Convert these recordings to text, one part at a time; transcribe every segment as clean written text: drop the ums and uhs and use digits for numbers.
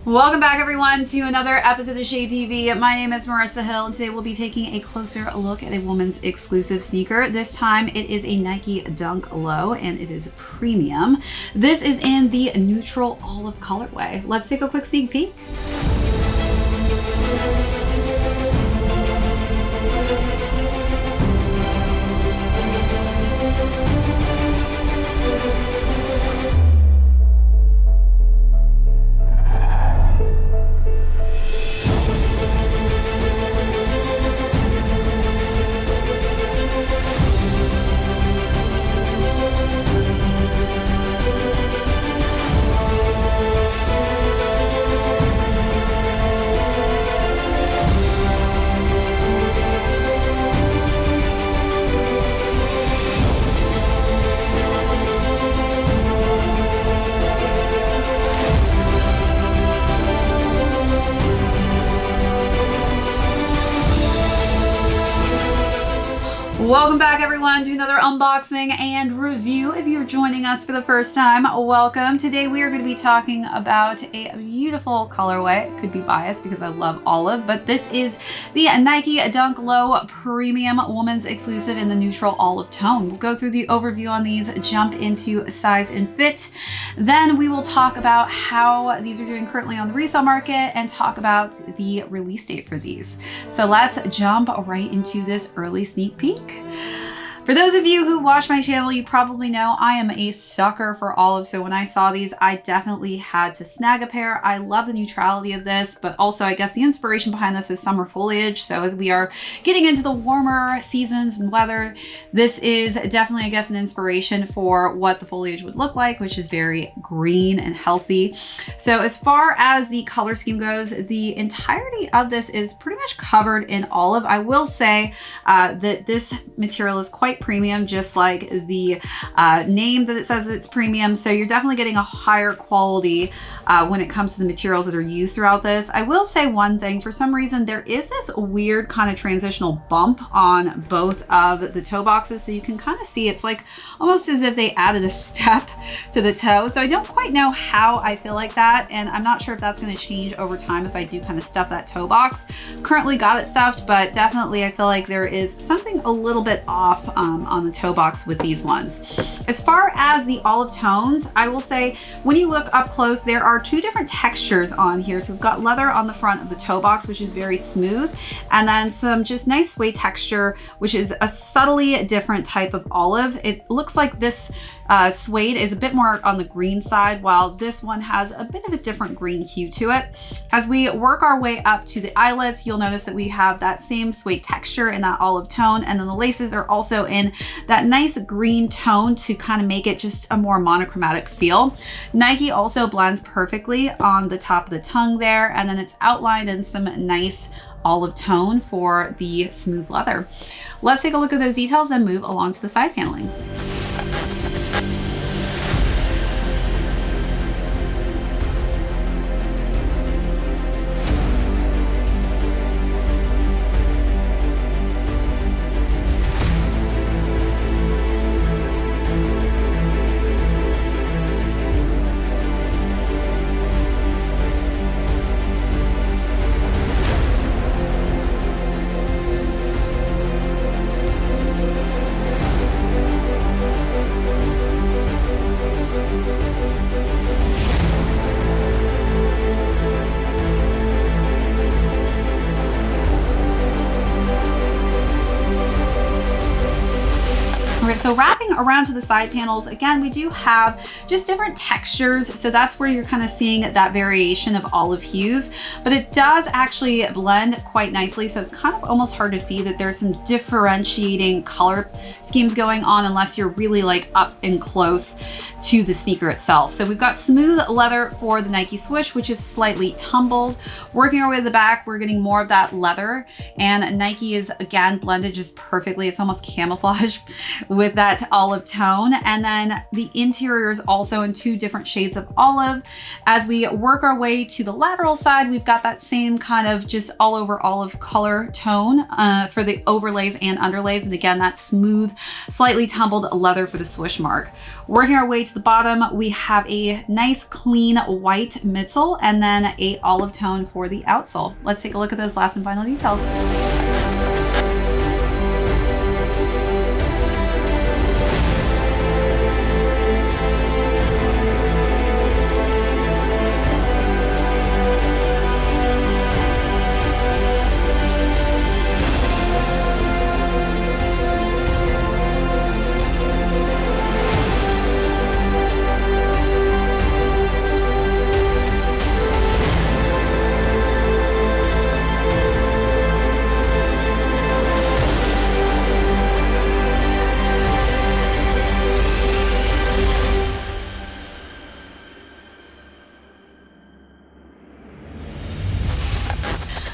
Welcome back everyone to another episode of ShadeTV. My name is Marissa Hill and today we'll be taking a closer look at a woman's exclusive sneaker. This time it is a Nike Dunk Low and it is premium. This is in the neutral olive colorway. Let's take a quick sneak peek. Welcome back everyone to another unboxing and review. If you're joining us for the first time, welcome. Today we are going to be talking about a beautiful colorway. It could be biased because I love olive, but this is the Nike Dunk Low Premium Women's Exclusive in the neutral olive tone. We'll go through the overview on these, jump into size and fit. Then we will talk about how these are doing currently on the resale market and talk about the release date for these. So let's jump right into this early sneak peek. For those of you who watch my channel, you probably know I am a sucker for olive. So when I saw these, I definitely had to snag a pair. I love the neutrality of this, but also I guess the inspiration behind this is summer foliage. So as we are getting into the warmer seasons and weather, this is definitely, I guess, an inspiration for what the foliage would look like, which is very green and healthy. So as far as the color scheme goes, the entirety of this is pretty much covered in olive. I will say that this material is quite premium, just like the name that it says it's premium. So you're definitely getting a higher quality when it comes to the materials that are used throughout this. I will say one thing, for some reason, there is this weird kind of transitional bump on both of the toe boxes. So you can kind of see it's like almost as if they added a step to the toe. So I don't quite know how I feel like that. And I'm not sure if that's going to change over time if I do kind of stuff that toe box. Currently got it stuffed, but definitely I feel like there is something a little bit off on the toe box with these ones. As far as the olive tones, I will say when you look up close, there are two different textures on here. So we've got leather on the front of the toe box, which is very smooth, and then some just nice suede texture, which is a subtly different type of olive. It looks like this suede is a bit more on the green side, while this one has a bit of a different green hue to it. As we work our way up to the eyelets, you'll notice that we have that same suede texture in that olive tone, and then the laces are also in that nice green tone to kind of make it just a more monochromatic feel. Nike also blends perfectly on the top of the tongue there, and then it's outlined in some nice olive tone for the smooth leather. Let's take a look at those details, then move along to the side paneling. So wrapping around to the side panels, again, we do have just different textures. So that's where you're kind of seeing that variation of olive hues, but it does actually blend quite nicely. So it's kind of almost hard to see that there's some differentiating color schemes going on unless you're really like up and close to the sneaker itself. So we've got smooth leather for the Nike swoosh, which is slightly tumbled. Working our way to the back, we're getting more of that leather, and Nike is again blended just perfectly. It's almost camouflage with that olive olive tone. And then the interior is also in 2 different shades of olive. As we work our way to the lateral side, we've got that same kind of just all over olive color tone for the overlays and underlays. And again, that smooth, slightly tumbled leather for the swoosh mark. Working our way to the bottom, we have a nice clean white midsole and then a olive tone for the outsole. Let's take a look at those last and final details.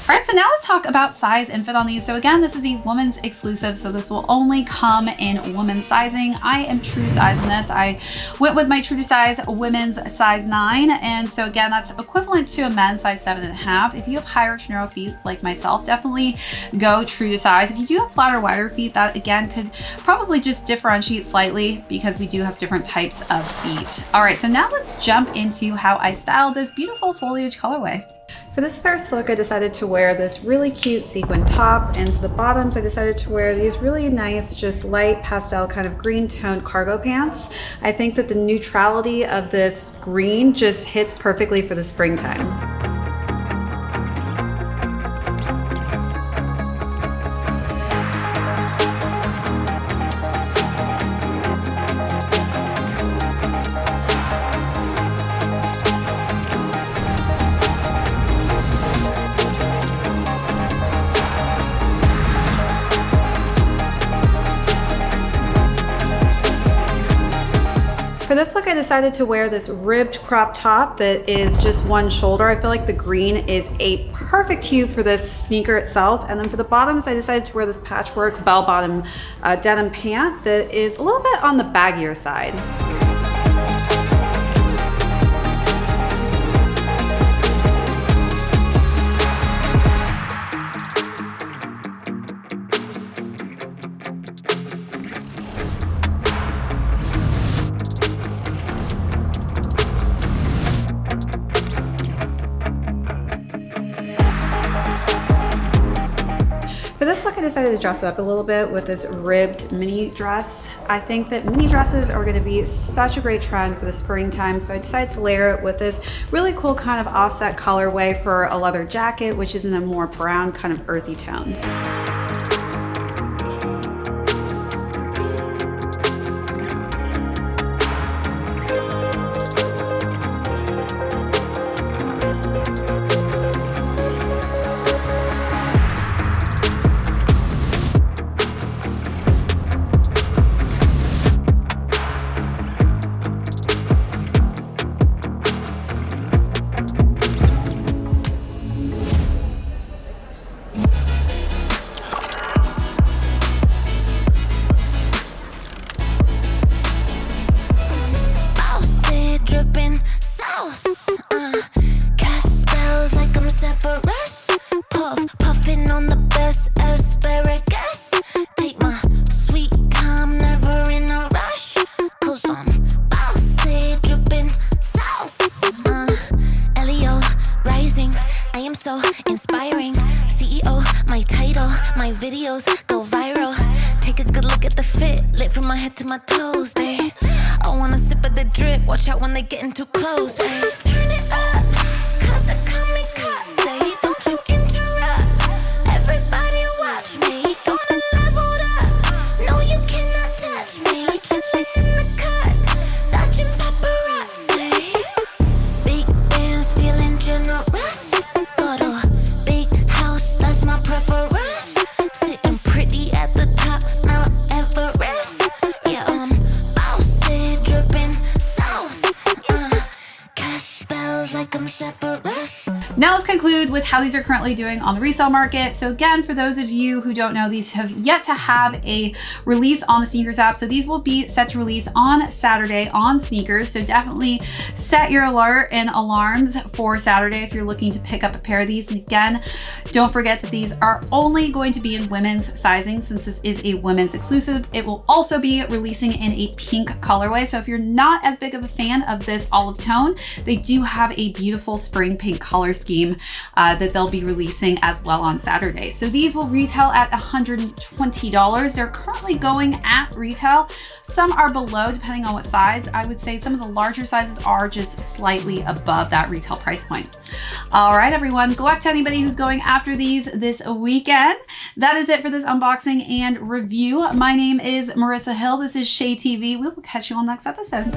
All right, so now let's talk about size and fit on these. So again, this is a women's exclusive, so this will only come in women's sizing. I am true to size in this. I went with my true to size women's size 9, and so again, that's equivalent to a men's size 7.5. If you have higher to narrow feet like myself, definitely go true to size. If you do have flatter, wider feet, that again could probably just differentiate slightly because we do have different types of feet. All right, so now let's jump into how I styled this beautiful foliage colorway. For this first look, I decided to wear this really cute sequin top, and for the bottoms, I decided to wear these really nice, just light pastel kind of green toned cargo pants. I think that the neutrality of this green just hits perfectly for the springtime. For this look, I decided to wear this ribbed crop top that is just one shoulder. I feel like the green is a perfect hue for this sneaker itself. And then for the bottoms, I decided to wear this patchwork bell-bottom denim pant that is a little bit on the baggier side. For this look, I decided to dress it up a little bit with this ribbed mini dress. I think that mini dresses are going to be such a great trend for the springtime, so I decided to layer it with this really cool kind of offset colorway for a leather jacket, which is in a more brown kind of earthy tone. Puffin' on the best asparagus. Take my sweet time, never in a rush. 'Cause I'm bossy, drippin' sauce. Leo rising, I am so inspiring. CEO, my title, my videos go viral. Take a good look at the fit, lit from my head to my toes. They all wanna sip of the drip, watch out when they getting too close. Ay. Turn it up, 'cause the kamikaze. Don't you interrupt, everybody watch me. Gonna level up, no you cannot touch me. Chillin' in the cut, dodging paparazzi. Big bands feeling generous. Got a big house, that's my preference. Sitting pretty at the top, Mount Everest. Yeah, I'm bossy, dripping sauce. Cash spells like I'm Severus. Now let's conclude with how these are currently doing on the resale market. So again, for those of you who don't know, these have yet to have a release on the Sneakers app. So these will be set to release on Saturday on Sneakers. So definitely set your alert and alarms for Saturday if you're looking to pick up a pair of these. And again, don't forget that these are only going to be in women's sizing since this is a women's exclusive. It will also be releasing in a pink colorway. So if you're not as big of a fan of this olive tone, they do have a beautiful spring pink color scheme that they'll be releasing as well on Saturday. So these will retail at $120. They're currently going at retail. Some are below depending on what size. I would say some of the larger sizes are just slightly above that retail price point. All right, everyone, good luck to anybody who's going after these this weekend. That is it for this unboxing and review. My name is Marissa Hill. This is ShadeTV. We will catch you on next episode.